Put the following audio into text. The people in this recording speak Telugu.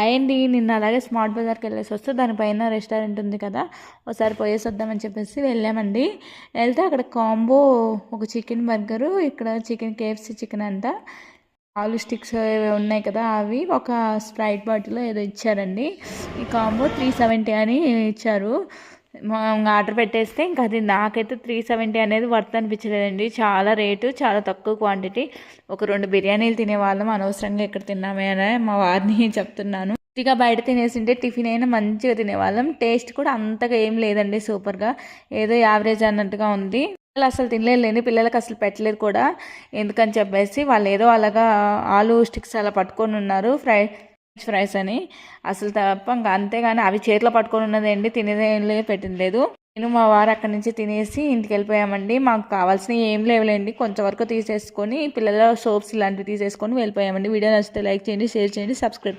అయ్యండి నిన్న అలాగే స్మార్ట్ బజార్కి వెళ్ళేసి వస్తే దానిపైన రెస్టారెంట్ ఉంది కదా, ఒకసారి పోయేసి వద్దామని చెప్పేసి వెళ్ళామండి. వెళ్తే అక్కడ కాంబో ఒక చికెన్ బర్గరు, ఇక్కడ చికెన్ కేఎఫ్సీ చికెన్ అంట, ఆలు స్టిక్స్ ఉన్నాయి కదా అవి, ఒక స్ప్రైట్ బాటిల్ ఏదో ఇచ్చారండి. ఈ కాంబో 370 అని ఇచ్చారు. ఆర్డర్ పెట్టేస్తే ఇంకా అది నాకైతే 370 అనేది వర్త్ అనిపించలేదండి. చాలా రేటు, చాలా తక్కువ క్వాంటిటీ. ఒక 2 బిర్యానీలు తినేవాళ్ళం, అనవసరంగా ఎక్కడ తిన్నామే అని మా వారిని చెప్తున్నాను. ఇక బయట తినేసింటే టిఫిన్ అయినా మంచిగా తినేవాళ్ళం. టేస్ట్ కూడా అంతగా ఏం లేదండి, సూపర్గా ఏదో యావరేజ్ అన్నట్టుగా ఉంది. పిల్లలు అసలు తినలేని, పిల్లలకి అసలు పెట్టలేదు కూడా. ఎందుకని చెప్పేసి వాళ్ళు ఏదో అలాగా ఆలు స్టిక్స్ అలా పట్టుకొని ఉన్నారు, ఫ్రైస్ అని. అసలు తప్ప ఇంకా అంతేగాని అవి చేతిలో పట్టుకొని ఉన్నదండి, తినేదే పెట్టింది లేదు. నేను మా వారు అక్కడి నుంచి తినేసి ఇంటికి వెళ్ళిపోయామండి. మాకు కావాల్సినవి ఏం లేవులేండి, కొంచెం వరకు తీసేసుకొని పిల్లల సోప్స్ ఇలాంటివి తీసేసుకొని వెళ్ళిపోయామండి. వీడియో నచ్చితే లైక్ చేయండి, షేర్ చేయండి, సబ్స్క్రైబ్ చేయండి.